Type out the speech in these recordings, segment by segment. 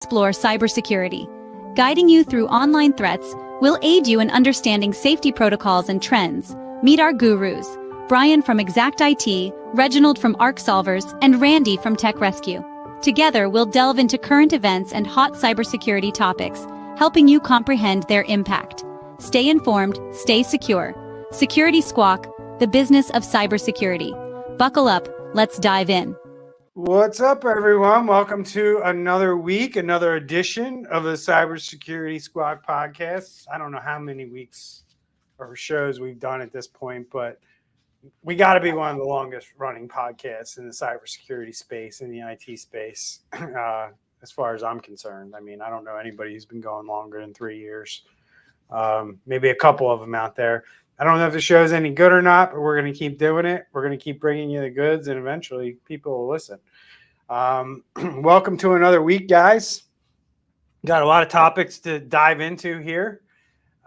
Explore cybersecurity. Guiding you through online threats, we'll aid you in understanding safety protocols and trends. Meet our gurus, Brian from Exact IT, Reginald from Arc Solvers, and Randy from Tech Rescue. Together, we'll delve into current events and hot cybersecurity topics, helping you comprehend their impact. Stay informed, stay secure. Security Squawk, the business of cybersecurity. Buckle up, let's dive in. What's up, everyone? Welcome to another week, another edition of the Cybersecurity Squawk podcast. I don't know how many weeks or shows we've done at this point, but we got to be one of the longest running podcasts in the cybersecurity space, in the IT space, as far as I'm concerned. I mean, I don't know anybody who's been going longer than 3 years. Maybe a couple of them out there. I don't know if the show's any good or not, but we're going to keep doing it. We're going to keep bringing you the goods, and eventually people will listen. Welcome to another week, guys. Got a lot of topics to dive into here.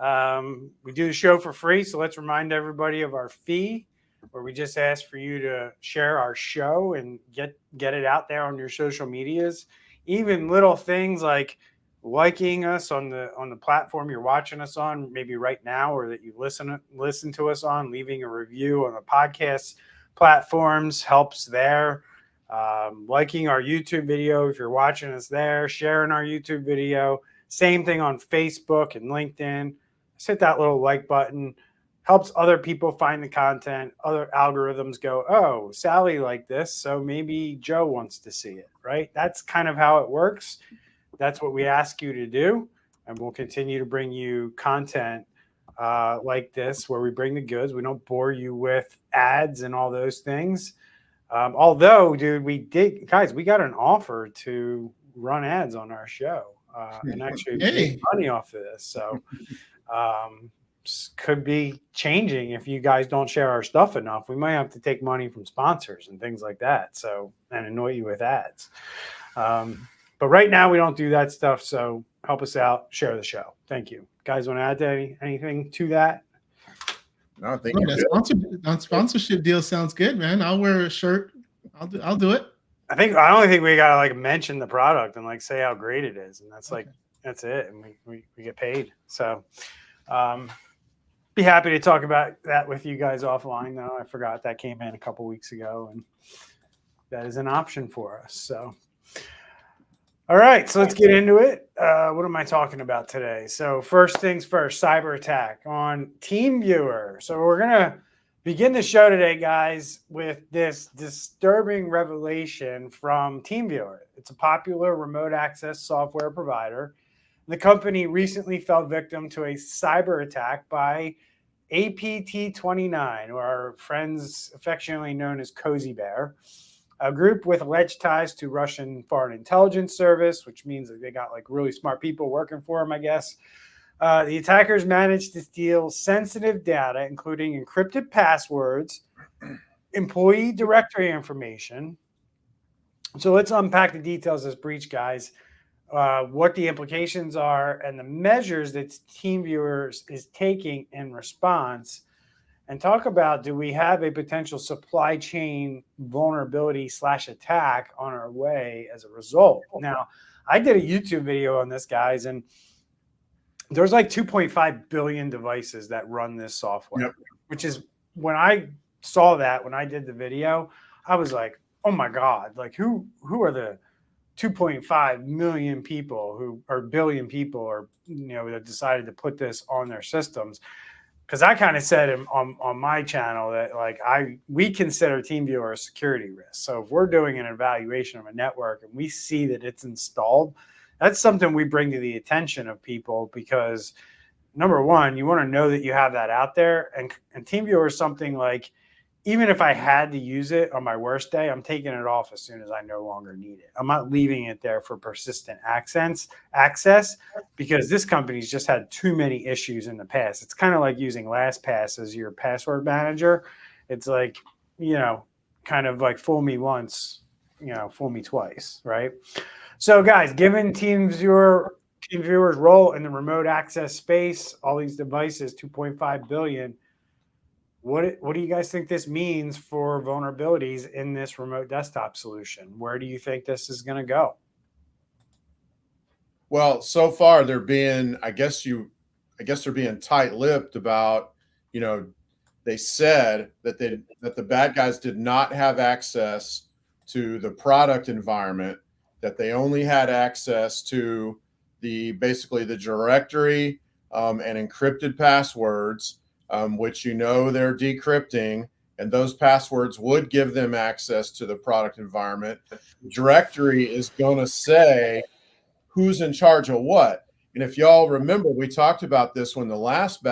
We do the show for free, so let's remind everybody of our fee, where we just ask for you to share our show and get it out there on your social medias. Even little things like liking us on the platform you're watching us on, maybe right now, or that you listen to us on, leaving a review on the podcast platforms helps there. Liking our YouTube video if you're watching us there, sharing our YouTube video. Same thing on Facebook and LinkedIn. Just hit that little like button. Helps other people find the content. Other algorithms go, oh, Sally liked this, so maybe Joe wants to see it, right? That's kind of how it works. That's what we ask you to do, and we'll continue to bring you content like this, where we bring the goods. We don't bore you with ads and all those things. Although, dude, we got an offer to run ads on our show and actually make money off of this. So could be changing if you guys don't share our stuff enough. We might have to take money from sponsors and things like that. So, and annoy you with ads. But right now we don't do that stuff. So help us out, share the show. Thank you. Guys, want to add anything to that? No, thank you. That sponsorship deal sounds good, man. I'll wear a shirt. I'll do it. I only think we gotta like mention the product and like say how great it is, and that's it. And we get paid. So be happy to talk about that with you guys offline, though. I forgot that came in a couple weeks ago, and that is an option for us. So all right, so let's get into it. What am I talking about today? So first things first, cyber attack on TeamViewer. So we're going to begin the show today, guys, with this disturbing revelation from TeamViewer. It's a popular remote access software provider. The company recently fell victim to a cyber attack by APT29, or our friends affectionately known as Cozy Bear. A group with alleged ties to Russian Foreign Intelligence Service, which means that they got like really smart people working for them, I guess. The attackers managed to steal sensitive data, including encrypted passwords, employee directory information. So let's unpack the details of this breach, guys, what the implications are and the measures that TeamViewer is taking in response. And talk about, do we have a potential supply chain vulnerability / attack on our way as a result? Now, I did a YouTube video on this, guys, and there's like 2.5 billion devices that run this software, which is when I saw that, when I did the video, I was like, oh my God, like who are the 2.5 million people billion people that decided to put this on their systems? Because I kind of said on my channel that we consider TeamViewer a security risk. So if we're doing an evaluation of a network and we see that it's installed, that's something we bring to the attention of people, because number one, you want to know that you have that out there. And TeamViewer is something like, even if I had to use it on my worst day, I'm taking it off as soon as I no longer need it. I'm not leaving it there for persistent access because this company's just had too many issues in the past. It's kind of like using LastPass as your password manager. It's like, kind of like fool me once, fool me twice, right? So guys, given TeamViewer's role in the remote access space, all these devices, 2.5 billion, what do you guys think this means for vulnerabilities in this remote desktop solution? Where do you think this is going to go? Well, so far they're being, I guess they're being tight-lipped about, they said that the bad guys did not have access to the product environment, that they only had access to basically the directory and encrypted passwords, which they're decrypting, and those passwords would give them access to the product environment. Directory is going to say who's in charge of what. And if y'all remember, we talked about this when the last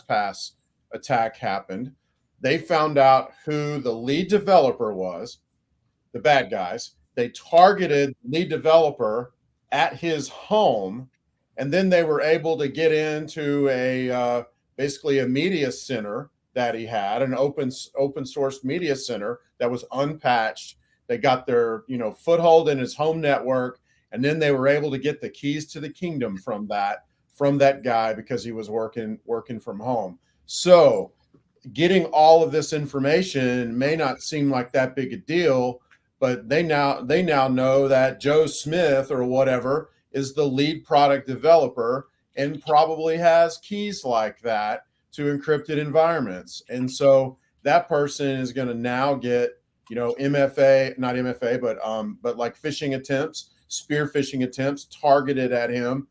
pass attack happened. They found out who the lead developer was, the bad guys. They targeted the lead developer at his home, and then they were able to get into basically a media center that he had, an open source media center that was unpatched. They got their foothold in his home network, and then they were able to get the keys to the kingdom from that guy because he was working from home. So getting all of this information may not seem like that big a deal, but they now know that Joe Smith or whatever is the lead product developer and probably has keys like that to encrypted environments. And so that person is going to now get, MFA, not MFA, but like phishing attempts, spear phishing attempts targeted at him.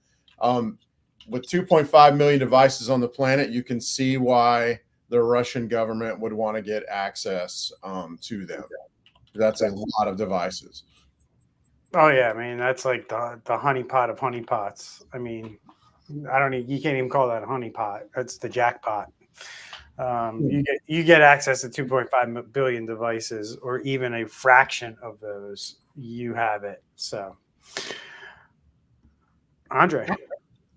With 2.5 million devices on the planet, you can see why the Russian government would want to get access to them. That's a lot of devices. Oh yeah, I mean that's like the honeypot of honeypots. I mean, you can't even call that a honeypot. That's the jackpot. You get access to 2.5 billion devices, or even a fraction of those, you have it. So, Andre,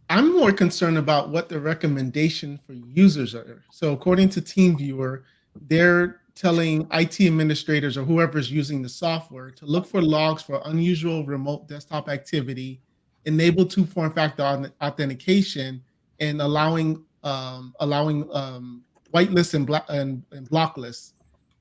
I'm more concerned about what the recommendation for users are. So according to TeamViewer, they're telling IT administrators or whoever's using the software to look for logs for unusual remote desktop activity, enable two-form factor authentication, and allowing whitelists and block lists.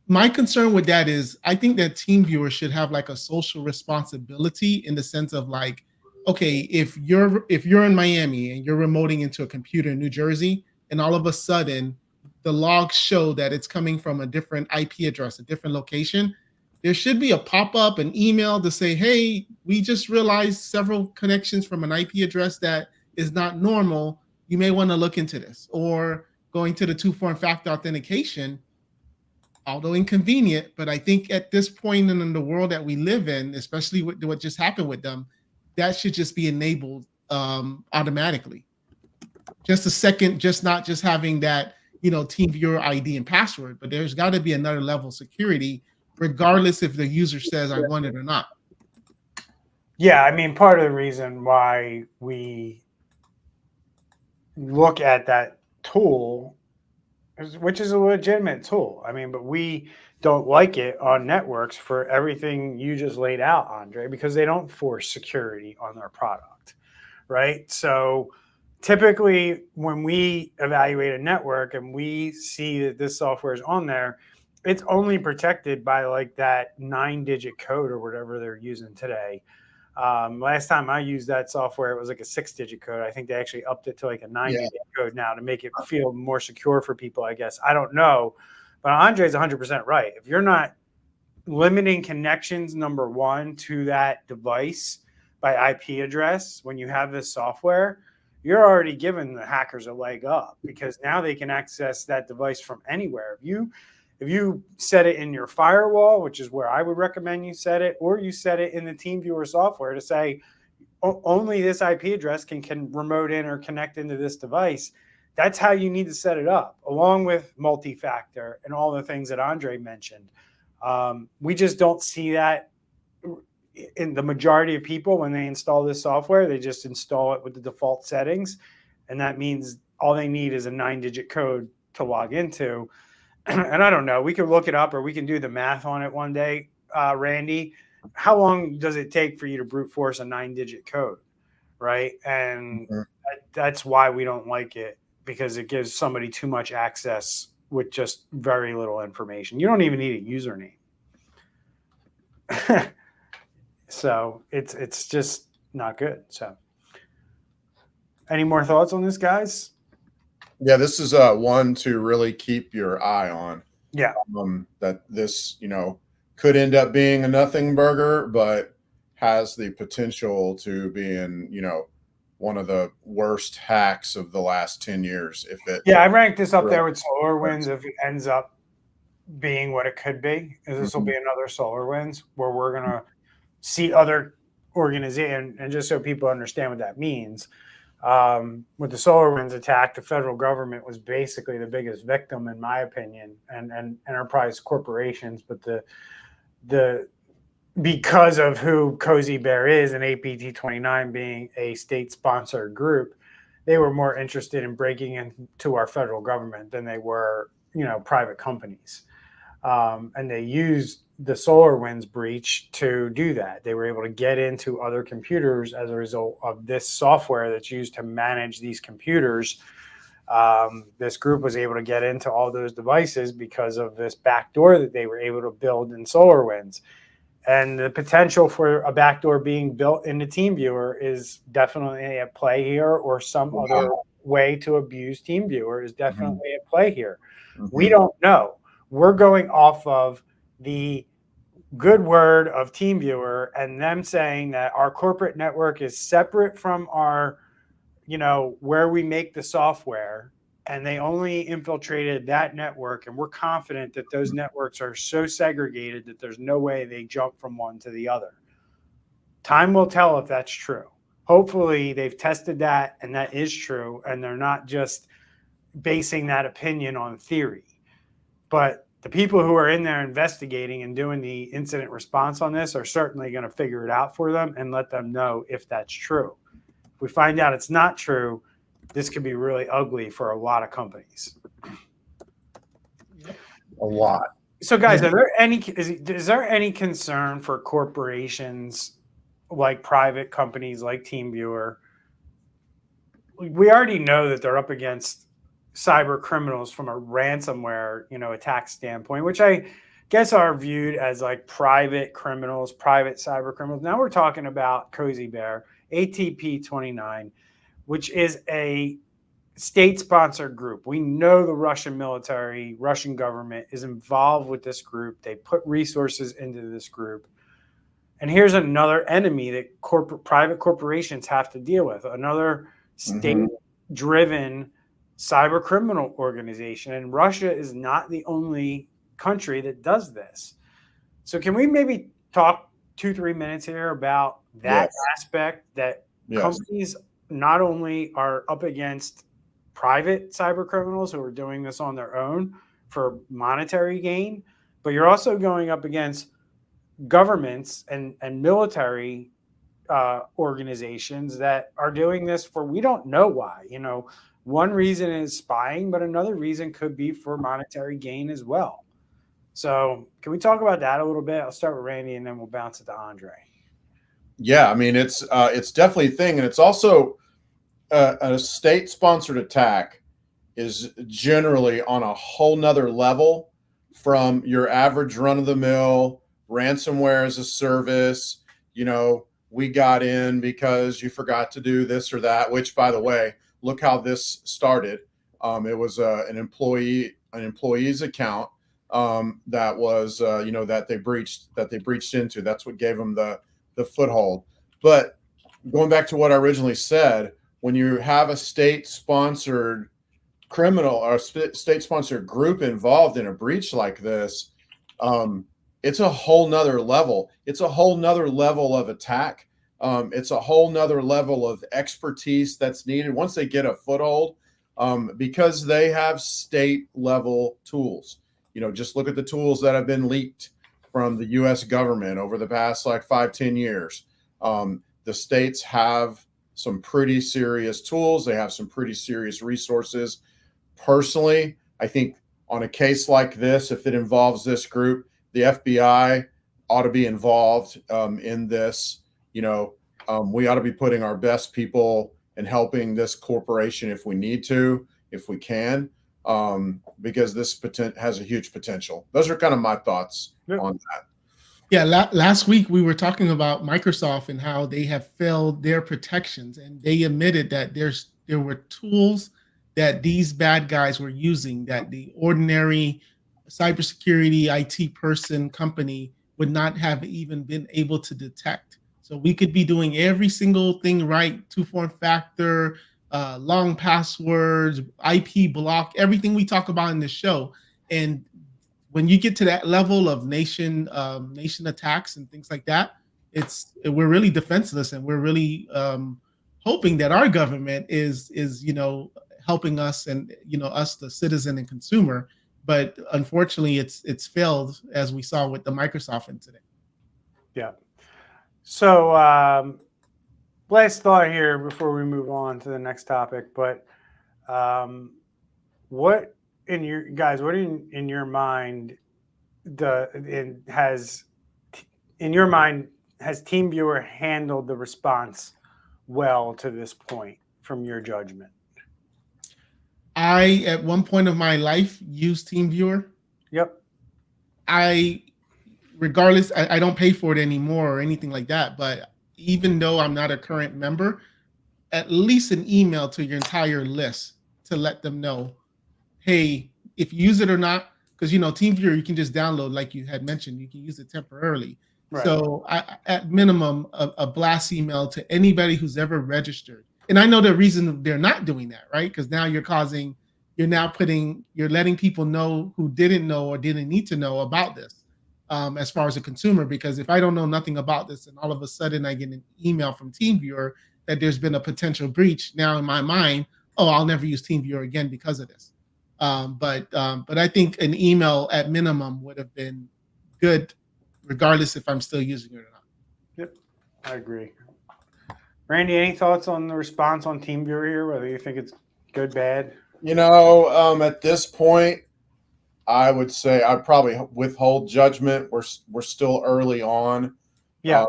My concern with that is I think that TeamViewer should have like a social responsibility in the sense of like, okay, if you're in Miami and you're remoting into a computer in New Jersey, and all of a sudden the logs show that it's coming from a different IP address, a different location, there should be a pop-up, an email to say, hey, we just realized several connections from an IP address that is not normal. You may want to look into this. Or going to the two-form factor authentication, although inconvenient, but I think at this point in the world that we live in, especially with what just happened with them, that should just be enabled automatically. Just a second, not just having that, TeamViewer ID and password, but there's got to be another level of security, regardless if the user says I want it or not. Yeah, I mean, part of the reason why we look at that tool, which is a legitimate tool. I mean, but we don't like it on networks for everything you just laid out, Andre, because they don't force security on their product, right? So typically when we evaluate a network and we see that this software is on there, it's only protected by like that 9-digit code or whatever they're using today. Last time I used that software, it was like a 6-digit code. I think they actually upped it to like a 9-digit code now to make it feel more secure for people, I guess. I don't know. But Andre's 100% right. If you're not limiting connections, number one, to that device by IP address when you have this software, you're already giving the hackers a leg up, because now they can access that device from anywhere. If you set it in your firewall, which is where I would recommend you set it, or you set it in the TeamViewer software to say only this IP address can remote in or connect into this device, that's how you need to set it up, along with multi-factor and all the things that Andre mentioned. We just don't see that in the majority of people. When they install this software, they just install it with the default settings. And that means all they need is a 9-digit code to log into. And I don't know, we could look it up or we can do the math on it one day. Randy, how long does it take for you to brute force a 9-digit code? Right. And that's why we don't like it, because it gives somebody too much access with just very little information. You don't even need a username. So it's just not good. So Any more thoughts on this, guys? Yeah, this is one to really keep your eye on. Yeah. That this, could end up being a nothing burger, but has the potential to being, one of the worst hacks of the last 10 years. Yeah, I ranked this up there with SolarWinds if it ends up being what it could be. This will be another SolarWinds where we're going to see other organizations. And just so people understand what that means, with the SolarWinds attack, the federal government was basically the biggest victim, in my opinion, and enterprise corporations. But the because of who Cozy Bear is and APT 29 being a state-sponsored group, they were more interested in breaking into our federal government than they were, private companies. And they used the SolarWinds breach to do that. They were able to get into other computers as a result of this software that's used to manage these computers. This group was able to get into all those devices because of this backdoor that they were able to build in SolarWinds. And the potential for a backdoor being built into TeamViewer is definitely at play here, or some other way to abuse TeamViewer is definitely at play here. We don't know. We're going off of the good word of TeamViewer and them saying that our corporate network is separate from our, where we make the software, and they only infiltrated that network. And we're confident that those networks are so segregated that there's no way they jump from one to the other. Time will tell if that's true. Hopefully they've tested that and that is true, and they're not just basing that opinion on theory. But the people who are in there investigating and doing the incident response on this are certainly going to figure it out for them and let them know if that's true. If we find out it's not true, this could be really ugly for a lot of companies. A lot. So, guys, is there any concern for corporations like private companies like TeamViewer? We already know that they're up against cyber criminals from a ransomware, attack standpoint, which I guess are viewed as like private criminals, private cyber criminals. Now we're talking about Cozy Bear, ATP 29, which is a state-sponsored group. We know the Russian military, Russian government is involved with this group. They put resources into this group. And here's another enemy that private corporations have to deal with, another state-driven cyber criminal organization. And Russia is not the only country that does this. So can we maybe talk 2-3 minutes here about that aspect, that companies not only are up against private cyber criminals who are doing this on their own for monetary gain, but you're also going up against governments and military organizations that are doing this for, we don't know why. One reason is spying, but another reason could be for monetary gain as well. So can we talk about that a little bit? I'll start with Randy and then we'll bounce it to Andre. Yeah, I mean, it's definitely a thing. And it's also a state-sponsored attack is generally on a whole nother level from your average run-of-the-mill ransomware as a service. We got in because you forgot to do this or that, which, by the way, look how this started. It was an employee's account that was, that they breached into. That's what gave them the foothold. But going back to what I originally said, when you have a state-sponsored criminal or state-sponsored group involved in a breach like this, it's a whole nother level. It's a whole nother level of attack. It's a whole nother level of expertise that's needed once they get a foothold, because they have state-level tools. Just look at the tools that have been leaked from the U.S. government over the past 5-10 years. The states have some pretty serious tools. They have some pretty serious resources. Personally, I think on a case like this, if it involves this group, the FBI ought to be involved in this. We ought to be putting our best people and helping this corporation if we need to, if we can, because this has a huge potential. Those are kind of my thoughts on that. Yeah, last week we were talking about Microsoft and how they have failed their protections, and they admitted that there were tools that these bad guys were using that the ordinary cybersecurity IT person company would not have even been able to detect. So we could be doing every single thing right, two-form factor, long passwords, IP block, everything we talk about in this show. And when you get to that level of nation attacks and things like that, we're really defenseless, and we're really hoping that our government is helping us, and us, the citizen and consumer. But unfortunately, it's failed, as we saw with the Microsoft incident. Yeah. So last thought here before we move on to the next topic, but what in your mind has TeamViewer handled the response well to this point from your judgment? I, at one point of my life, used TeamViewer. Yep. Regardless, I don't pay for it anymore or anything like that. But even though I'm not a current member, at least an email to your entire list to let them know, hey, if you use it or not, because TeamViewer you can just download, like you had mentioned, you can use it temporarily. Right. So at minimum, a blast email to anybody who's ever registered. And I know the reason they're not doing that, right? Because now you're letting people know who didn't know or didn't need to know about this, as far as a consumer. Because if I don't know nothing about this and all of a sudden I get an email from TeamViewer that there's been a potential breach, now in my mind, I'll never use TeamViewer again because of this. But I think an email at minimum would have been good, regardless if I'm still using it or not. Yep, I agree. Randy, any thoughts on the response on TeamViewer here, whether you think it's good, bad? At this point, I would say I'd probably withhold judgment. We're still early on. Yeah.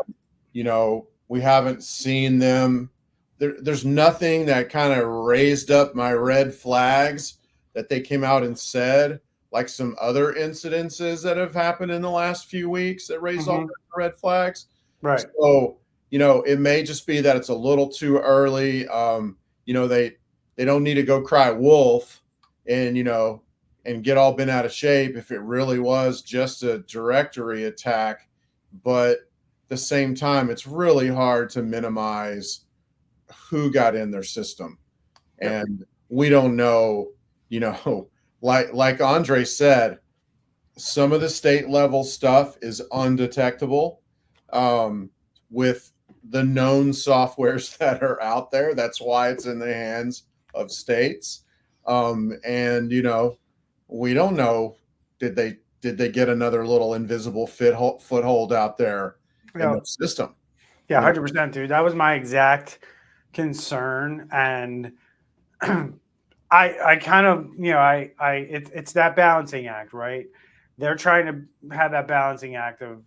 We haven't seen them. There's nothing that kind of raised up my red flags that they came out and said, like some other incidences that have happened in the last few weeks that raised all the red flags. Right. So, it may just be that it's a little too early. They don't need to go cry wolf and get all bent out of shape if it really was just a directory attack. But at the same time, it's really hard to minimize who got in their system. And we don't know, like Andre said, some of the state level stuff is undetectable with the known softwares that are out there. That's why it's in the hands of states. And we don't know, did they get another little invisible foothold out there in the system? Yeah, 100%, dude. That was my exact concern. And I kind of, it's that balancing act, right? They're trying to have that balancing act of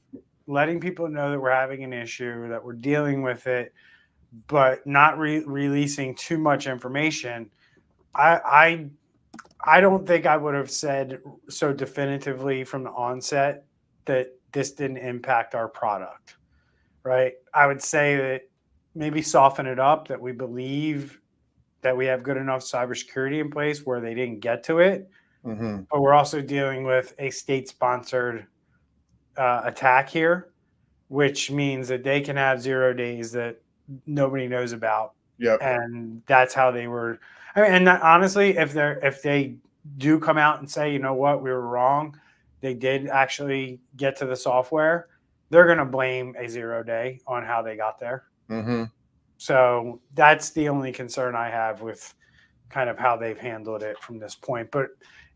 letting people know that we're having an issue, that we're dealing with it, but not releasing too much information. I don't think I would have said so definitively from the onset that this didn't impact our product, right? I would say that maybe soften it up, that we believe that we have good enough cybersecurity in place where they didn't get to it. Mm-hmm. But we're also dealing with a state-sponsored attack here, which means that they can have 0 days that nobody knows about. Yep. And that's how they were. Honestly, if they do come out and say, you know what, we were wrong, they did actually get to the software, they're going to blame a 0 day on how they got there. Mm-hmm. So that's the only concern I have with kind of how they've handled it from this point. But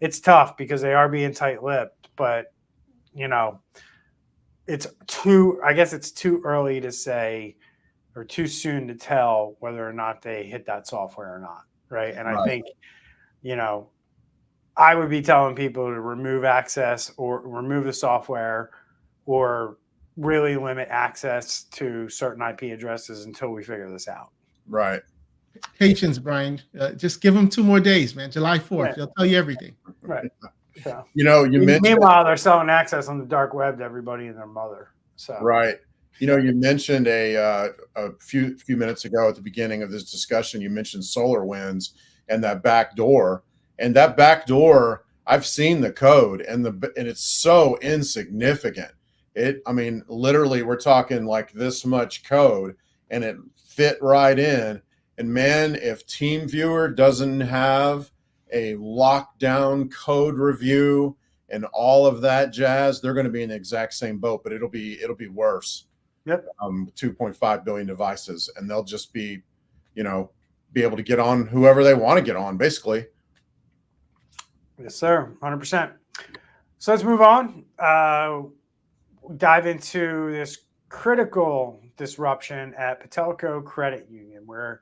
it's tough because they are being tight-lipped. But, it's too early to say or too soon to tell whether or not they hit that software or not, right? And I think, I would be telling people to remove access or remove the software or really limit access to certain IP addresses until we figure this out. Right. Patience, Brian. Just give them 2 more days, man. July 4th. Right. They'll tell you everything. Right. So, you mentioned, meanwhile, they're selling access on the dark web to everybody and their mother. So right. You know, you mentioned a few minutes ago at the beginning of this discussion, you mentioned SolarWinds and that back door. And that back door, I've seen the code, and it's so insignificant. I mean, literally, we're talking like this much code, and it fit right in. And man, if TeamViewer doesn't have a lockdown code review and all of that jazz, they're going to be in the exact same boat, but it'll be worse. Yep. 2.5 billion devices, and they'll just be, be able to get on whoever they want to get on, basically. Yes, sir. 100%. So let's move on. Dive into this critical disruption at Patelco Credit Union, where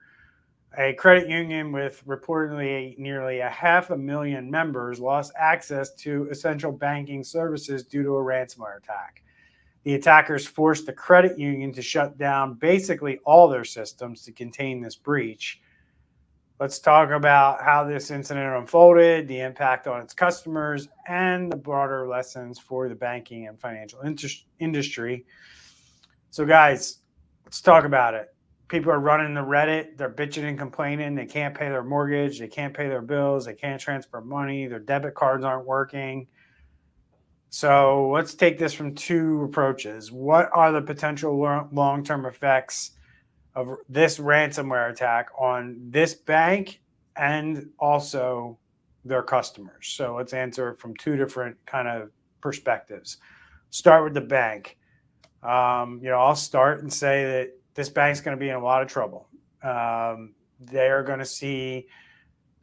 a credit union with reportedly nearly 500,000 members lost access to essential banking services due to a ransomware attack. The attackers forced the credit union to shut down basically all their systems to contain this breach. Let's talk about how this incident unfolded, the impact on its customers, and the broader lessons for the banking and financial industry. So, guys, let's talk about it. People are running the Reddit. They're bitching and complaining. They can't pay their mortgage. They can't pay their bills. They can't transfer money. Their debit cards aren't working. So let's take this from two approaches. What are the potential long-term effects of this ransomware attack on this bank and also their customers? So let's answer it from two different kind of perspectives. Start with the bank. I'll start and say that this bank's going to be in a lot of trouble. They are going to see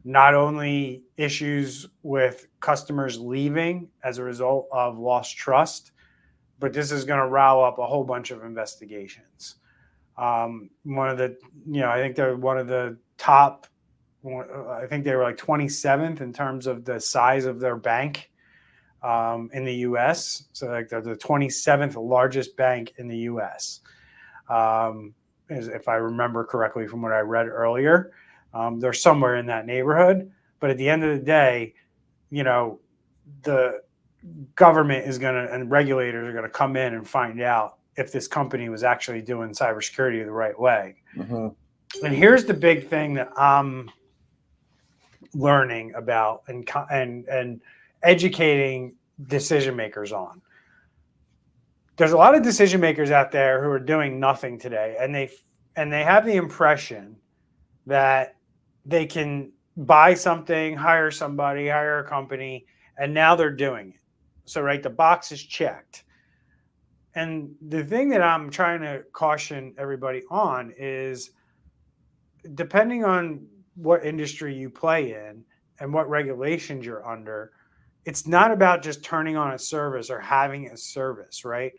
not only issues with customers leaving as a result of lost trust, but this is going to rile up a whole bunch of investigations. I think they're one of the top, I think they were like 27th in terms of the size of their bank in the U.S. So like they're the 27th largest bank in the U.S. If I remember correctly from what I read earlier. They're somewhere in that neighborhood. But at the end of the day, the government is going to, and regulators are going to come in and find out if this company was actually doing cybersecurity the right way. Mm-hmm. And here's the big thing that I'm learning about and educating decision makers on. There's a lot of decision makers out there who are doing nothing today, and they have the impression that they can buy something, hire somebody, hire a company, and now they're doing it. So, right, the box is checked. And the thing that I'm trying to caution everybody on is, depending on what industry you play in and what regulations you're under, it's not about just turning on a service or having a service, right?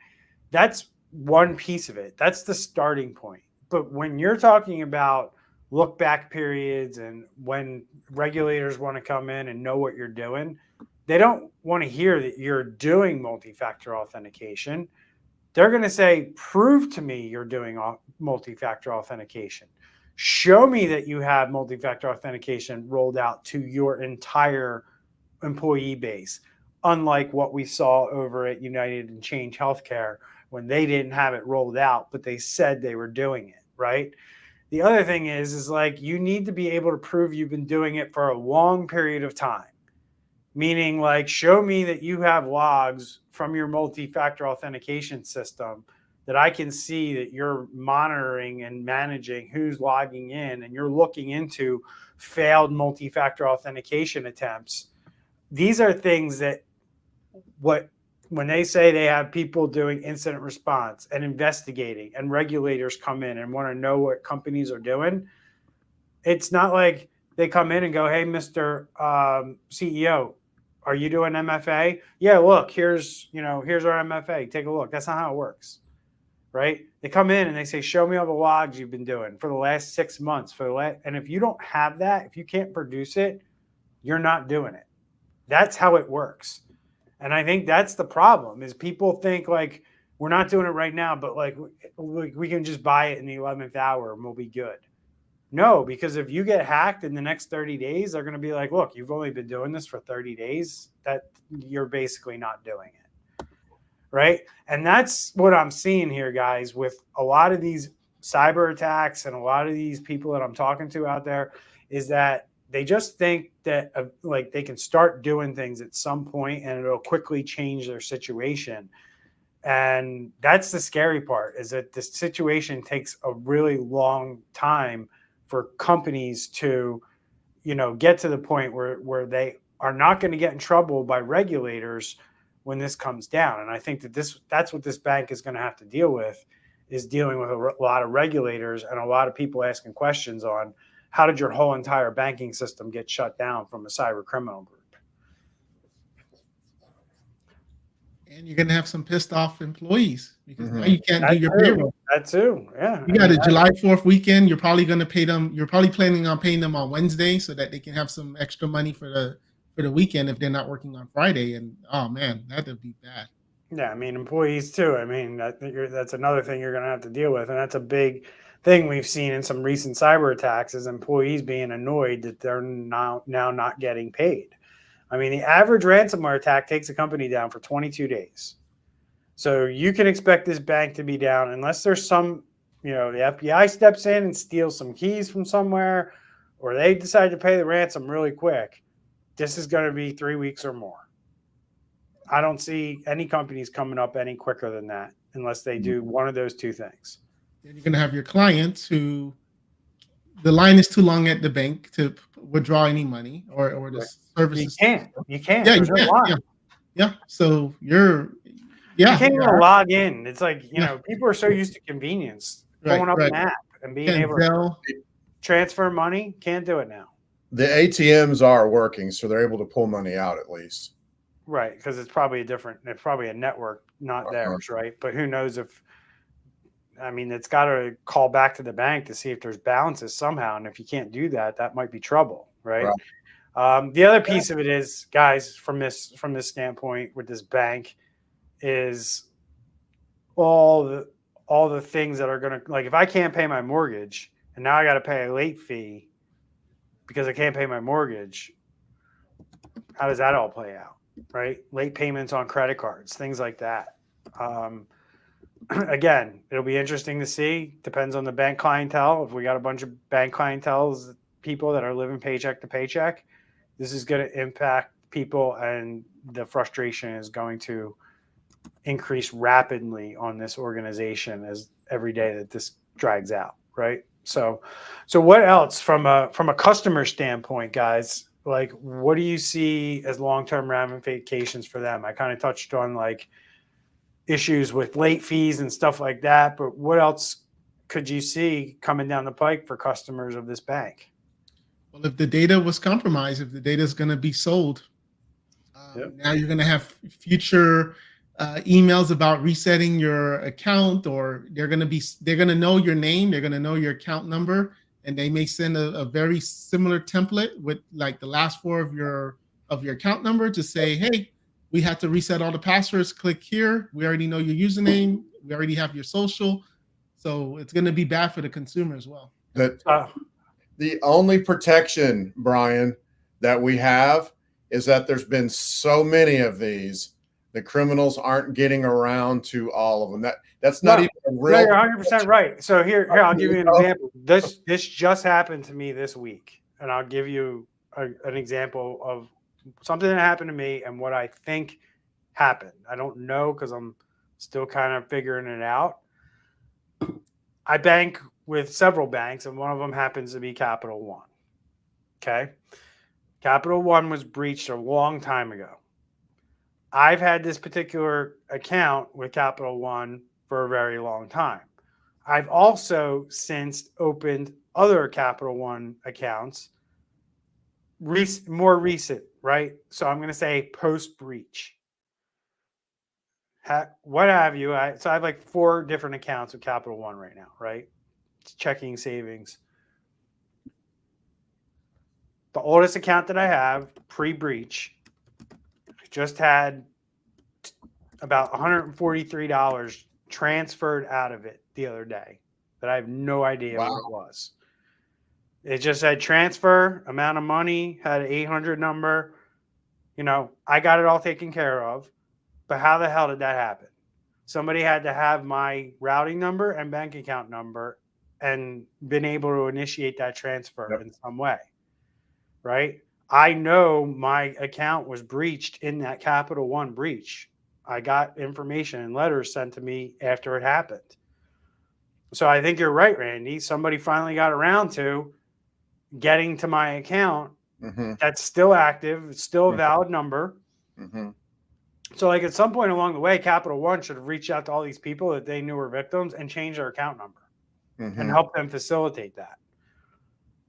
That's one piece of it. That's the starting point. But when you're talking about look back periods and when regulators want to come in and know what you're doing, they don't want to hear that you're doing multi-factor authentication. They're going to say, prove to me you're doing multi-factor authentication. Show me that you have multi-factor authentication rolled out to your entire employee base, unlike what we saw over at United and Change Healthcare when they didn't have it rolled out, but they said they were doing it, right? The other thing is like, you need to be able to prove you've been doing it for a long period of time. Meaning, like, show me that you have logs from your multi-factor authentication system that I can see that you're monitoring and managing who's logging in, and you're looking into failed multi-factor authentication attempts. These are things that when they say they have people doing incident response and investigating, and regulators come in and want to know what companies are doing, it's not like they come in and go, hey, Mr. CEO, are you doing MFA? Yeah, look, here's our MFA. Take a look. That's not how it works, right? They come in and they say, show me all the logs you've been doing for the last 6 months. And if you don't have that, if you can't produce it, you're not doing it. That's how it works. And I think that's the problem, is people think like, we're not doing it right now, but like we can just buy it in the 11th hour and we'll be good. No, because if you get hacked in the next 30 days, they're going to be like, look, you've only been doing this for 30 days. That you're basically not doing it. right? And that's what I'm seeing here, guys, with a lot of these cyber attacks and a lot of these people that I'm talking to out there, is that they just think that like they can start doing things at some point and it'll quickly change their situation. And that's the scary part, is that this situation takes a really long time for companies to, get to the point where they are not going to get in trouble by regulators when this comes down. And I think that that's what this bank is going to have to deal with, is dealing with a lot of regulators and a lot of people asking questions on how did your whole entire banking system get shut down from a cyber criminal group. And you're gonna have some pissed off employees because now you can't do your payroll. That too, yeah. You got a July 4th weekend. You're probably gonna pay them. You're probably planning on paying them on Wednesday so that they can have some extra money for the weekend if they're not working on Friday. And oh man, that would be bad. Yeah, I mean, employees too. I mean, that's another thing you're going to have to deal with, and that's a big thing we've seen in some recent cyber attacks, is employees being annoyed that they're now not getting paid. I mean, the average ransomware attack takes a company down for 22 days. So you can expect this bank to be down unless there's some, the FBI steps in and steals some keys from somewhere, or they decide to pay the ransom really quick. This is going to be 3 weeks or more. I don't see any companies coming up any quicker than that unless they do one of those two things. Then you're going to have your clients who the line is too long at the bank to withdraw any money or the services. You can't. Yeah, you can't. Yeah. So you can't even log in. It's like, people are so used to convenience, pulling up an app and being able to transfer money. Can't do it now. The ATMs are working, so they're able to pull money out at least. Right, because it's probably a network, not theirs, right? But who knows it's got to call back to the bank to see if there's balances somehow. And if you can't do that, that might be trouble, right? The other piece of it is, guys, from this standpoint with this bank, is all the things that are going to, like, if I can't pay my mortgage and now I got to pay a late fee because I can't pay my mortgage, how does that all play out? Right? Late payments on credit cards, things like that. Again, it'll be interesting to see. Depends on the bank clientele. If we got a bunch of bank clientele people that are living paycheck to paycheck, this is going to impact people, and the frustration is going to increase rapidly on this organization as every day that this drags out. Right? So what else from a customer standpoint, guys? Like, what do you see as long-term ramifications for them? I kind of touched on like issues with late fees and stuff like that, but what else could you see coming down the pike for customers of this bank? Well, if the data was compromised, if the data is going to be sold, now you're going to have future emails about resetting your account, or they're going to know your name, they're going to know your account number. And they may send a very similar template with like the last four of your account number to say, hey, we have to reset all the passwords. Click here. We already know your username. We already have your social. So it's going to be bad for the consumer as well. The only protection, Brian, that we have is that there's been so many of these. The criminals aren't getting around to all of them. That's not even real. No, you're 100% right. So here I'll give you an example. This just happened to me this week, and I'll give you an example of something that happened to me and what I think happened. I don't know because I'm still kind of figuring it out. I bank with several banks, and one of them happens to be Capital One. Okay, Capital One was breached a long time ago. I've had this particular account with Capital One for a very long time. I've also since opened other Capital One accounts, more recent, right? So I'm going to say post-breach. What have you? So I have like 4 different accounts with Capital One right now, right? It's checking, savings. The oldest account that I have, pre-breach, just had about $143 transferred out of it the other day that I have no idea what it was. It just said transfer, amount of money, had an 800 number. I got it all taken care of. But how the hell did that happen? somebody had to have my routing number and bank account number and been able to initiate that transfer in some way, right? I know my account was breached in that Capital One breach. I got information and letters sent to me after it happened. So I think you're right, Randy. Somebody finally got around to getting to my account. That's still active. It's still a valid number. So like at some point along the way, Capital One should have reached out to all these people that they knew were victims and changed their account number and help them facilitate that.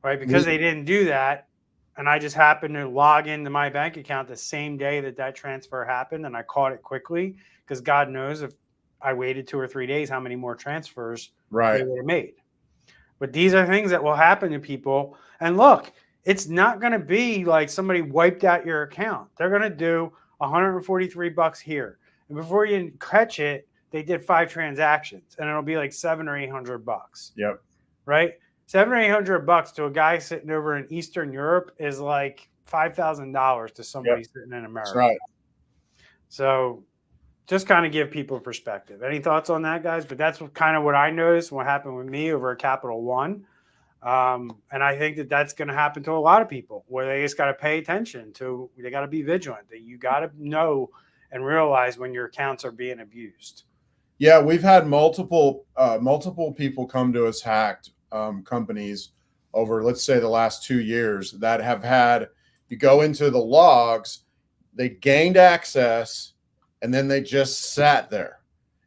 Right? Because they didn't do that. And I just happened to log into my bank account the same day that that transfer happened. And I caught it quickly because God knows if I waited 2 or 3 days, how many more transfers they would have made. But these are things that will happen to people. And look, it's not going to be like somebody wiped out your account. They're going to do $143 here. And before you catch it, they did 5 transactions and it'll be like $700 or $800. Yep. Right? $700 or $800 to a guy sitting over in Eastern Europe is like $5,000 to somebody sitting in America. That's right. So just kind of give people perspective. Any thoughts on that, guys? But that's kind of what I noticed, what happened with me over at Capital One. And I think that that's going to happen to a lot of people where they just got to pay attention to, they got to be vigilant, that you got to know and realize when your accounts are being abused. Yeah, we've had multiple people come to us hacked companies over, let's say, the last 2 years that have had, you go into the logs, they gained access and then they just sat there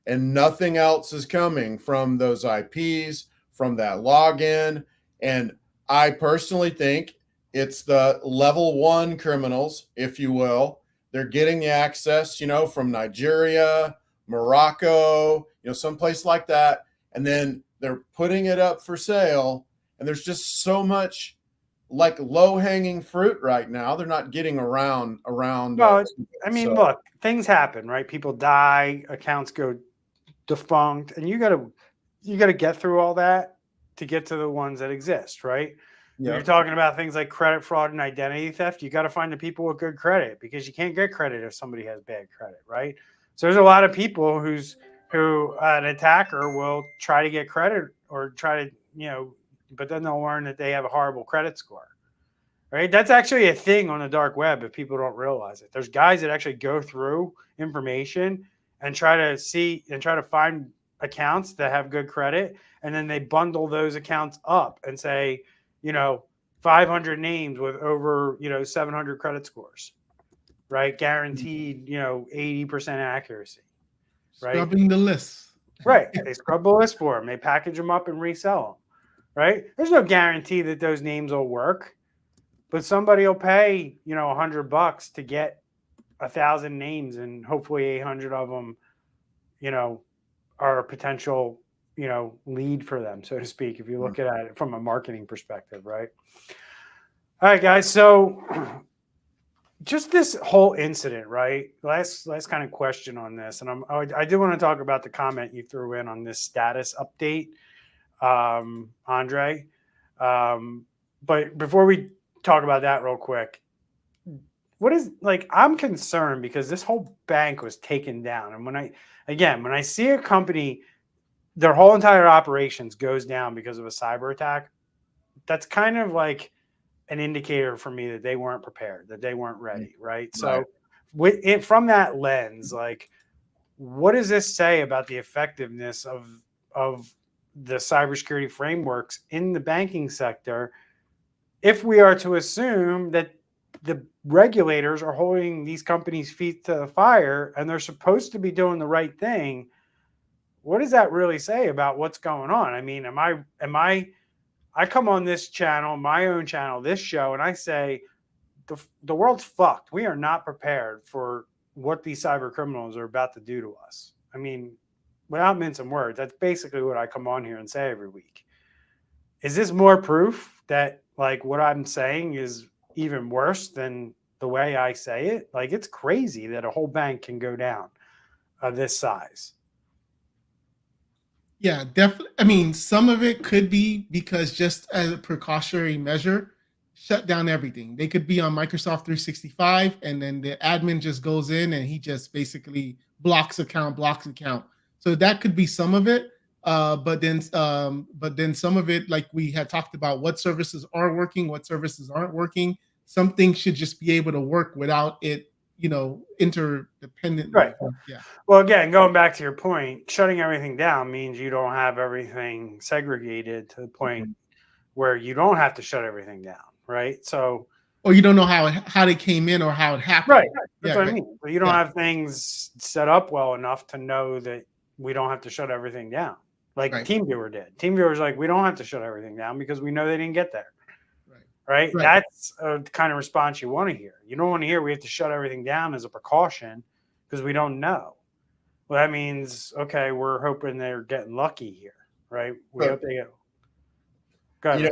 and nothing else is coming from those IPs, from that login. And I personally think it's the level 1 criminals, if you will. They're getting the access, from Nigeria, Morocco, someplace like that. And then they're putting it up for sale. And there's just so much like low hanging fruit right now. They're not getting around. Well, look, things happen, right? People die, accounts go defunct, and you gotta get through all that to get to the ones that exist, right? When you're talking about things like credit fraud and identity theft, you got to find the people with good credit because you can't get credit if somebody has bad credit, right? So there's a lot of people who an attacker will try to get credit or try to, but then they'll learn that they have a horrible credit score, right? That's actually a thing on the dark web if people don't realize it. There's guys that actually go through information and try to find accounts that have good credit, and then they bundle those accounts up and say, 500 names with over, 700 credit scores, right? Guaranteed, 80% accuracy, right? Scrubbing the list. Right. They scrub the list for them. They package them up and resell them, right? There's no guarantee that those names will work, but somebody will pay, $100 to get 1,000 names, and hopefully 800 of them, are a potential, lead for them, so to speak, if you look at it from a marketing perspective, right? All right, guys. So just this whole incident, right? Last kind of question on this. And I do want to talk about the comment you threw in on this status update, Andre. But before we talk about that real quick, I'm concerned because this whole bank was taken down. And when I see a company, their whole entire operations goes down because of a cyber attack, that's kind of like an indicator for me that they weren't prepared, that they weren't ready, right? So from that lens, what does this say about the effectiveness of the cybersecurity frameworks in the banking sector if we are to assume that the regulators are holding these companies' feet to the fire and they're supposed to be doing the right thing? What does that really say about what's going on? I mean, I come on this channel, my own channel, this show, and I say the world's fucked. We are not prepared for what these cyber criminals are about to do to us. I mean, without mincing words, that's basically what I come on here and say every week. Is this more proof that what I'm saying is even worse than the way I say it? It's crazy that a whole bank can go down of this size. Yeah, definitely. I mean, some of it could be because just as a precautionary measure, shut down everything. They could be on Microsoft 365 and then the admin just goes in and he just basically blocks account. So that could be some of it. But then some of it, like we had talked about, what services are working, what services aren't working. Some things should just be able to work without it, interdependently. Right. Yeah. Well, again, going back to your point, shutting everything down means you don't have everything segregated to the point where you don't have to shut everything down, right? So, or you don't know how they came in or how it happened. right. That's what I right. mean. So you don't have things set up well enough to know that we don't have to shut everything down, like TeamViewer did. TeamViewer's like, we don't have to shut everything down because we know they didn't get there. Right? That's a kind of response you want to hear. You don't want to hear we have to shut everything down as a precaution because we don't know. Well, that means, okay, we're hoping they're getting lucky here, right? We hope they go ahead.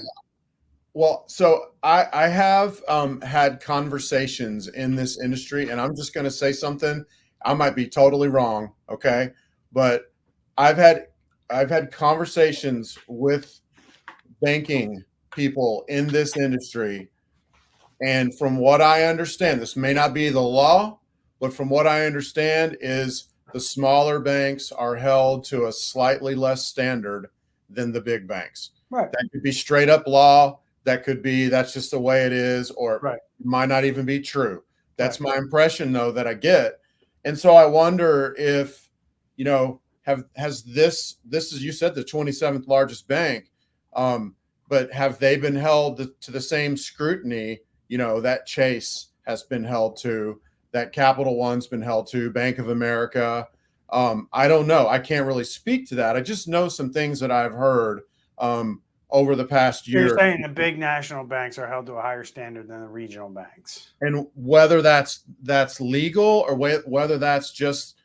Well, so I have had conversations in this industry, and I'm just going to say something. I might be totally wrong, okay? But I've had conversations with banking people in this industry, and from what I understand, this may not be the law, but from what I understand is the smaller banks are held to a slightly less standard than the big banks. Right. That could be straight up law. That could be that's just the way it is, or it might not even be true. That's my impression, though, that I get. And so I wonder if, has this is, you said, the 27th largest bank, but have they been held to the same scrutiny, that Chase has been held to, that Capital One's been held to, Bank of America? I don't know. I can't really speak to that. I just know some things that I've heard over the past year. You're saying the big national banks are held to a higher standard than the regional banks. And whether that's legal or whether that's just,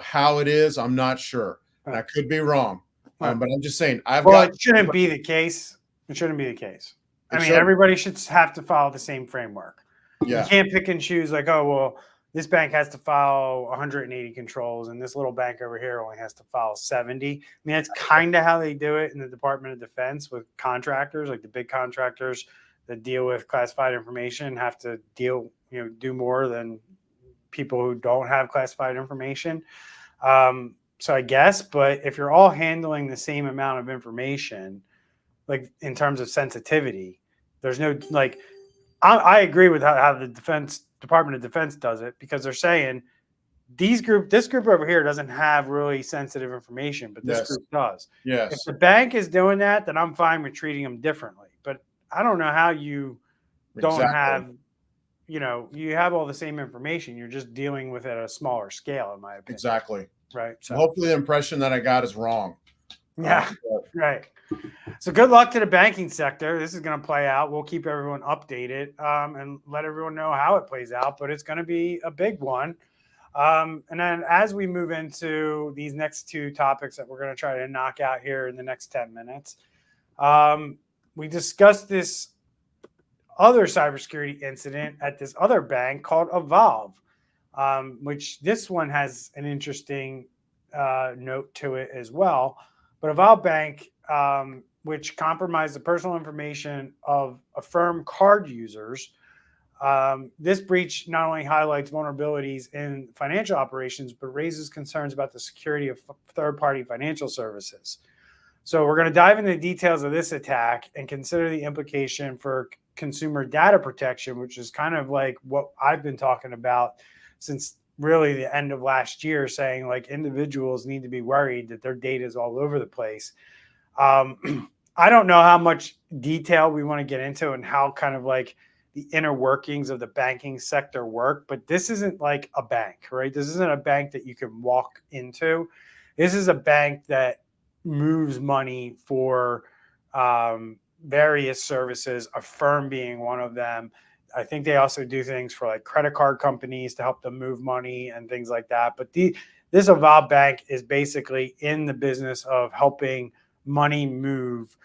how it is, I'm not sure. And I could be wrong. But I'm just saying, it shouldn't be the case. It shouldn't be the case. I mean, everybody should have to follow the same framework. Yeah. You can't pick and choose like, oh, well, this bank has to file 180 controls and this little bank over here only has to file 70. I mean, that's kind of how they do it in the Department of Defense with contractors, like the big contractors that deal with classified information have to do more than people who don't have classified information. So I guess, but if you're all handling the same amount of information, like in terms of sensitivity, there's no, like, I agree with how the Department of Defense does it, because they're saying this group over here doesn't have really sensitive information, but this group does. Yes. If the bank is doing that, then I'm fine with treating them differently. But I don't know how you don't have, you have all the same information. You're just dealing with it at a smaller scale, in my opinion. Exactly. Right. So hopefully the impression that I got is wrong. Yeah. Right. So good luck to the banking sector. This is going to play out. We'll keep everyone updated and let everyone know how it plays out, but it's going to be a big one. And then as we move into these next two topics that we're going to try to knock out here in the next 10 minutes, we discussed this other cybersecurity incident at this other bank called Evolve, which this one has an interesting note to it as well. But Evolve Bank, which compromised the personal information of Affirm card users, this breach not only highlights vulnerabilities in financial operations, but raises concerns about the security of third-party financial services. So we're going to dive into the details of this attack and consider the implication for consumer data protection, which is kind of like what I've been talking about since really the end of last year, saying like individuals need to be worried that their data is all over the place. I don't know how much detail we want to get into and how kind of like the inner workings of the banking sector work, but this isn't like a bank, right? This isn't a bank that you can walk into. This is a bank that moves money for various services, Affirm being one of them. I think they also do things for like credit card companies to help them move money and things like that. But this Evolve Bank is basically in the business of helping money move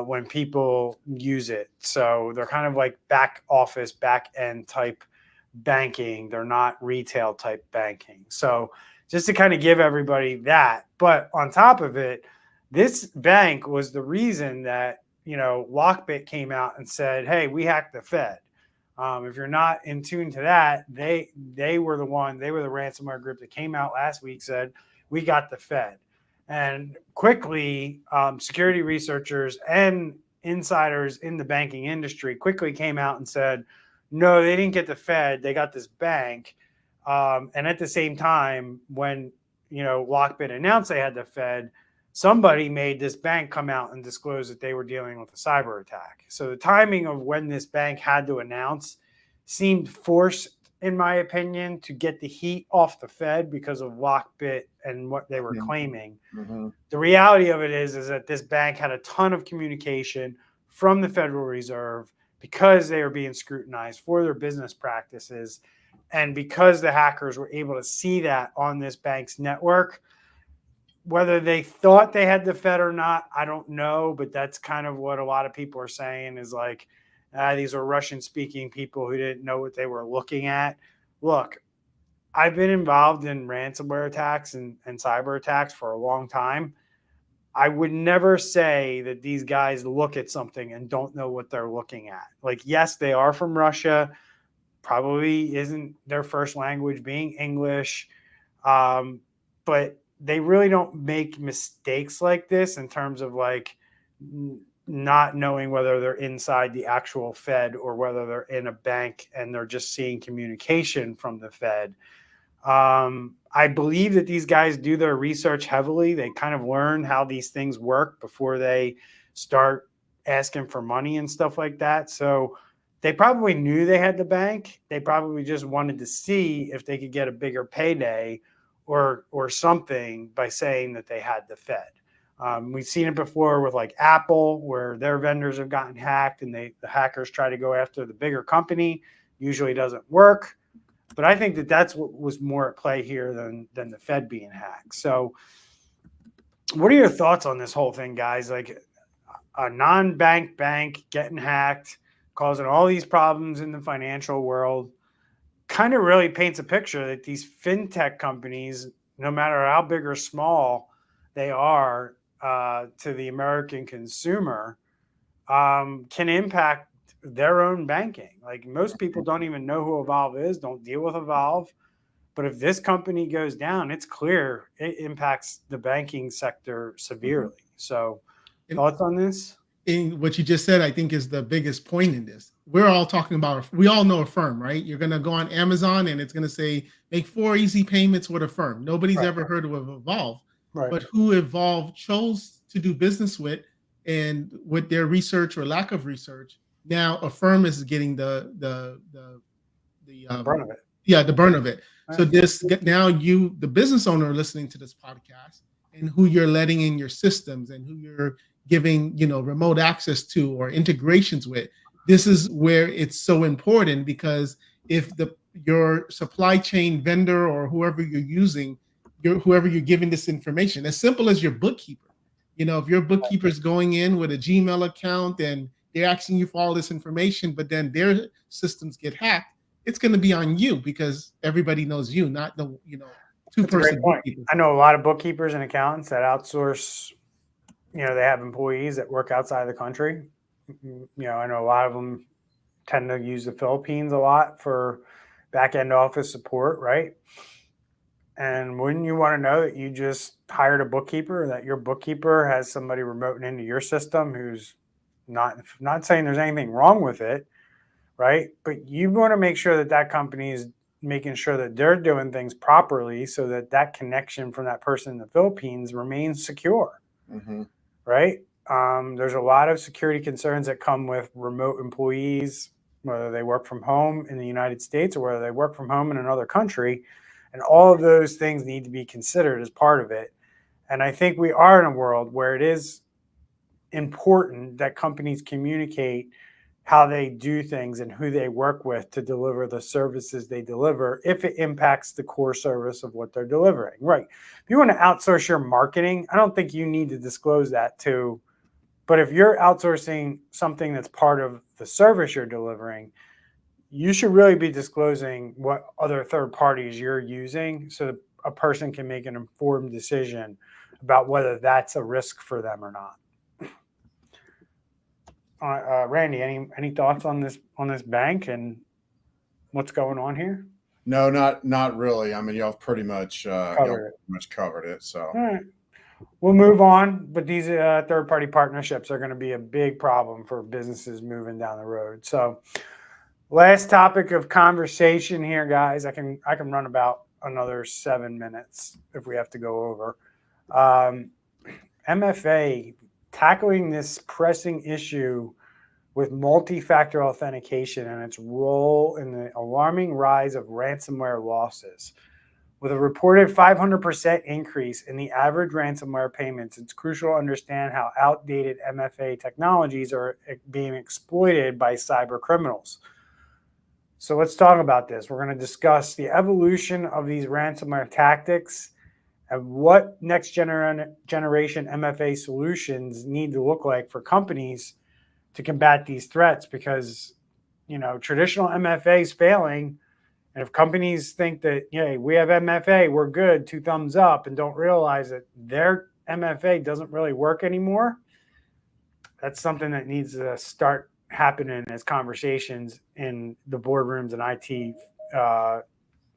when people use it. So they're kind of like back office, back end type banking. They're not retail type banking. So just to kind of give everybody that. But on top of it, this bank was the reason that, Lockbit came out and said, hey, we hacked the Fed. If you're not in tune to that, they were the ransomware group that came out last week, said we got the Fed. And quickly, security researchers and insiders in the banking industry quickly came out and said, no, they didn't get the Fed. They got this bank. And at the same time, when Lockbit announced they had the Fed, somebody made this bank come out and disclose that they were dealing with a cyber attack. So the timing of when this bank had to announce seemed forced, in my opinion, to get the heat off the Fed because of Lockbit and what they were claiming. Mm-hmm. The reality of it is that this bank had a ton of communication from the Federal Reserve because they were being scrutinized for their business practices. And because the hackers were able to see that on this bank's network, whether they thought they had the Fed or not, I don't know. But that's kind of what a lot of people are saying is like, these are Russian-speaking people who didn't know what they were looking at. Look, I've been involved in ransomware attacks and cyber attacks for a long time. I would never say that these guys look at something and don't know what they're looking at. Like, yes, they are from Russia. Probably isn't their first language being English. But they really don't make mistakes like this in terms of like not knowing whether they're inside the actual Fed or whether they're in a bank and they're just seeing communication from the Fed. I believe that these guys do their research heavily. They kind of learn how these things work before they start asking for money and stuff like that. So they probably knew they had the bank. They probably just wanted to see if they could get a bigger payday or something by saying that they had the Fed. We've seen it before with like Apple, where their vendors have gotten hacked and the hackers try to go after the bigger company. Usually doesn't work. But I think that that's what was more at play here than the Fed being hacked. So what are your thoughts on this whole thing, guys? Like a non-bank bank getting hacked, causing all these problems in the financial world, kind of really paints a picture that these fintech companies, no matter how big or small they are to the American consumer, can impact their own banking. Like most people don't even know who Evolve is, don't deal with Evolve. But if this company goes down, it's clear it impacts the banking sector severely. So thoughts on this? In what you just said, I think is the biggest point in this. We're all talking about, we all know Affirm, right? You're going to go on Amazon and it's going to say, make 4 easy payments with Affirm. Nobody's ever heard of Evolve, but who Evolve chose to do business with, and with their research or lack of research, now Affirm is getting the burn of it. Yeah, the burn of it. Right. So this now you, the business owner listening to this podcast, and who you're letting in your systems and who you're giving, remote access to or integrations with. This is where it's so important, because if your supply chain vendor or whoever you're using, whoever you're giving this information, as simple as your bookkeeper, if your bookkeeper is going in with a Gmail account and they're asking you for all this information, but then their systems get hacked, it's going to be on you, because everybody knows you, not the two-person bookkeeper. I know a lot of bookkeepers and accountants that outsource. They have employees that work outside of the country. I know a lot of them tend to use the Philippines a lot for back-end office support, right? And wouldn't you want to know that you just hired a bookkeeper, that your bookkeeper has somebody remoting into your system who's not saying there's anything wrong with it, right? But you want to make sure that that company is making sure that they're doing things properly so that that connection from that person in the Philippines remains secure, right? There's a lot of security concerns that come with remote employees, whether they work from home in the United States or whether they work from home in another country. And all of those things need to be considered as part of it. And I think we are in a world where it is important that companies communicate how they do things and who they work with to deliver the services they deliver if it impacts the core service of what they're delivering. Right. If you want to outsource your marketing, I don't think you need to disclose that too. But if you're outsourcing something that's part of the service you're delivering, you should really be disclosing what other third parties you're using so that a person can make an informed decision about whether that's a risk for them or not. Randy, any thoughts on this bank and what's going on here? No, not really. I mean, y'all pretty much Covered it. covered it. So All right. We'll move on, but these third-party partnerships are going to be a big problem for businesses moving down the road. So, last topic of conversation here, guys. I can run about another 7 minutes if we have to go over. MFA tackling this pressing issue with multi-factor authentication and its role in the alarming rise of ransomware losses. With a reported 500% increase in the average ransomware payments, it's crucial to understand how outdated MFA technologies are being exploited by cyber criminals. So let's talk about this. We're going to discuss the evolution of these ransomware tactics and what next generation MFA solutions need to look like for companies to combat these threats, because traditional MFA is failing. And if companies think that, we have MFA, we're good, 2 thumbs up, and don't realize that their MFA doesn't really work anymore, that's something that needs to start happening as conversations in the boardrooms and IT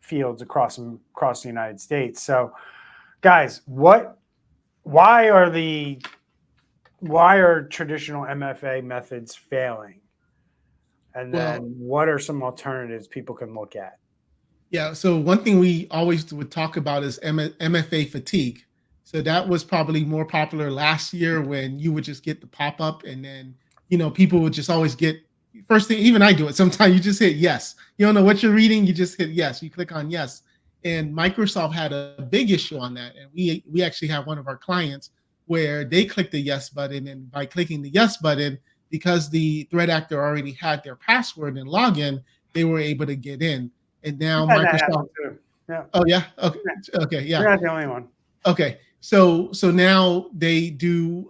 fields across the United States. So, guys, why are traditional MFA methods failing? And then what are some alternatives people can look at? Yeah. So one thing we always would talk about is MFA fatigue. So that was probably more popular last year, when you would just get the pop-up, and then, people would just always get, first thing, even I do it sometimes, you just hit yes. You don't know what you're reading, you just hit yes, you click on yes. And Microsoft had a big issue on that. And we actually have one of our clients where they clicked the yes button, and by clicking the yes button, because the threat actor already had their password and login, they were able to get in. And now Microsoft. Yeah. Oh yeah. Okay. Okay. Yeah. You're not the only one. Okay. So now they do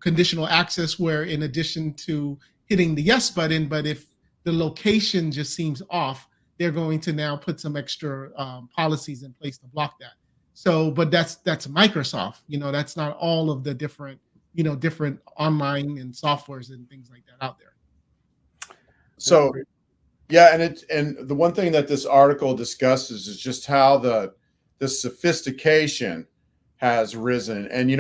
conditional access, where in addition to hitting the yes button, but if the location just seems off, they're going to now put some extra policies in place to block that. So, but that's Microsoft. That's not all of the different online and softwares and things like that out there. So, yeah, and the one thing that this article discusses is just how the sophistication has risen. And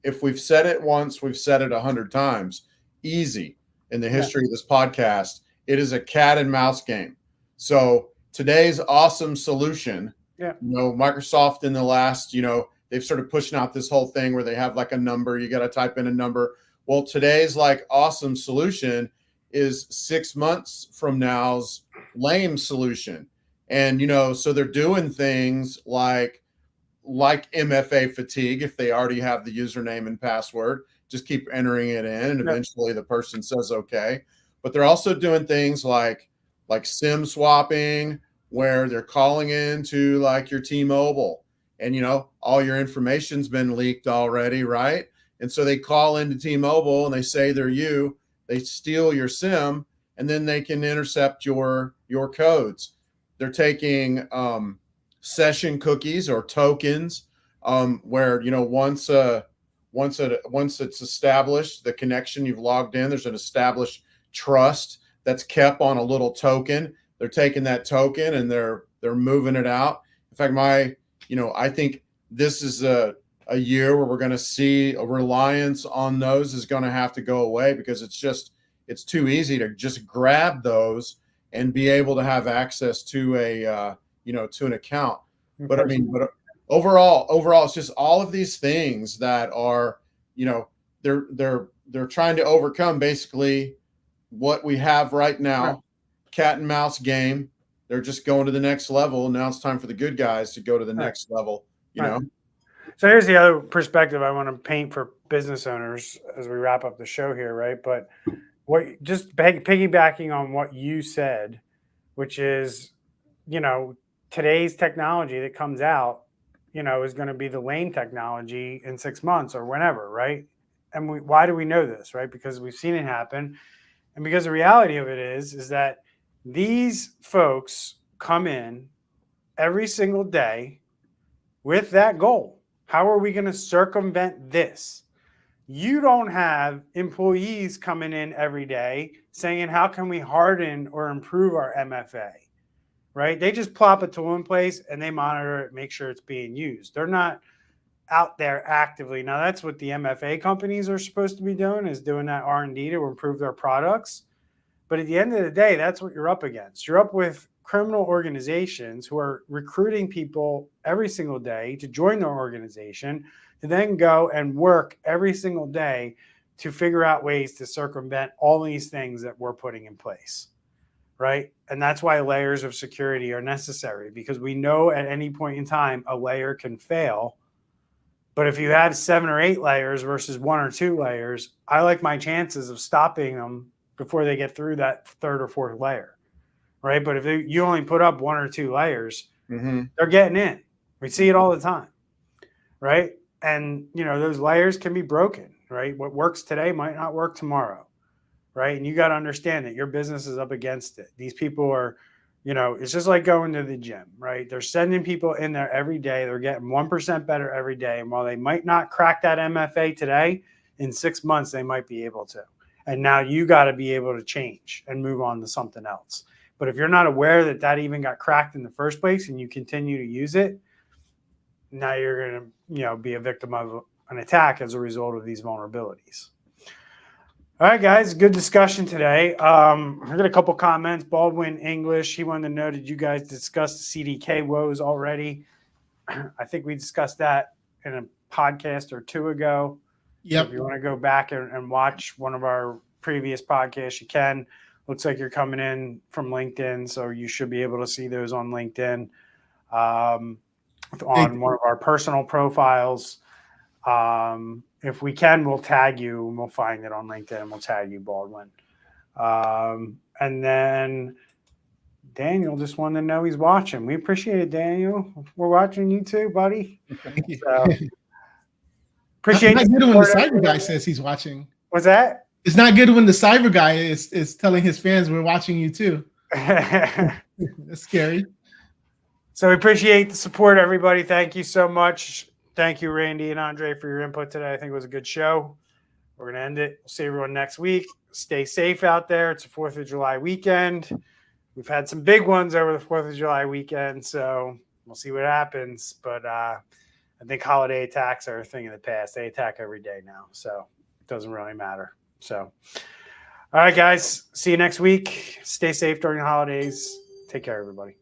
if we've said it once, we've said it 100 times. Easy in the history of this podcast, it is a cat and mouse game. So today's awesome solution, Microsoft in the last, they've started pushing out this whole thing where they have like a number, you got to type in a number. Well, today's like awesome solution is 6 months from now's lame solution. And, so they're doing things like MFA fatigue. If they already have the username and password, just keep entering it in, and eventually the person says, okay. But they're also doing things like SIM swapping, where they're calling into like your T-Mobile, and, all your information's been leaked already. Right. And so they call into T-Mobile and they say they're you. They steal your SIM, and then they can intercept your codes. They're taking session cookies or tokens, where once it's established, the connection, you've logged in, there's an established trust that's kept on a little token. They're taking that token and they're moving it out. In fact, I think this is a year where we're going to see a reliance on those is going to have to go away, because it's too easy to just grab those and be able to have access to to an account. But overall, it's just all of these things that are, they're trying to overcome basically what we have right now, cat and mouse game. They're just going to the next level. Now it's time for the good guys to go to the next level, So here's the other perspective I want to paint for business owners as we wrap up the show here, right? But just piggybacking on what you said, which is, today's technology that comes out, is going to be the lame technology in 6 months or whenever, right? And why do we know this, right? Because we've seen it happen. And because the reality of it is that these folks come in every single day with that goal. How are we going to circumvent this? You don't have employees coming in every day saying, how can we harden or improve our MFA? right? They just plop a tool in place and they monitor it, make sure it's being used. They're not out there actively. Now that's what the MFA companies are supposed to be doing, is doing that R&D to improve their products. But at the end of the day, that's what you're up against. You're up with criminal organizations who are recruiting people every single day to join their organization, to then go and work every single day to figure out ways to circumvent all these things that we're putting in place, right? And that's why layers of security are necessary, because we know at any point in time a layer can fail. But if you have 7 or 8 layers versus 1 or 2 layers, I like my chances of stopping them before they get through that 3rd or 4th layer, right? But if you only put up 1 or 2 layers, they're getting in. We see it all the time, right? And, you know, those layers can be broken, right? What works today might not work tomorrow, right? And you got to understand that your business is up against it. These people are, you know, it's just like going to the gym, right? They're sending people in there every day. They're getting 1% better every day. And while they might not crack that MFA today, in 6 months, they might be able to. And now you got to be able to change and move on to something else. But if you're not aware that that even got cracked in the first place and you continue to use it, now you're going to, you know, be a victim of an attack as a result of these vulnerabilities. All right, guys, good discussion today. I got a couple comments. Baldwin English, he wanted to know, did you guys discuss the CDK woes already? I think we discussed that in a podcast or 2 ago. Yep. So if you want to go back and watch one of our previous podcasts, you can. Looks like you're coming in from LinkedIn, so you should be able to see those on LinkedIn, on one of our personal profiles. If we can, we'll tag you and we'll find it on LinkedIn and we'll tag you, Baldwin. And then Daniel just wanted to know he's watching. We appreciate it, Daniel. We're watching you too, buddy. Thank you. So, appreciate it's not good when the cyber guy says he's watching. What's that? It's not good when the cyber guy is telling his fans we're watching you too. That's scary. So we appreciate the support, everybody. Thank you so much. Thank you, Randy and Andre, for your input today. I think it was a good show. We're going to end it. We'll see everyone next week. Stay safe out there. It's a 4th of July weekend. We've had some big ones over the 4th of July weekend, so we'll see what happens. But I think holiday attacks are a thing of the past. They attack every day now, so it doesn't really matter. So, all right, guys. See you next week. Stay safe during the holidays. Take care, everybody.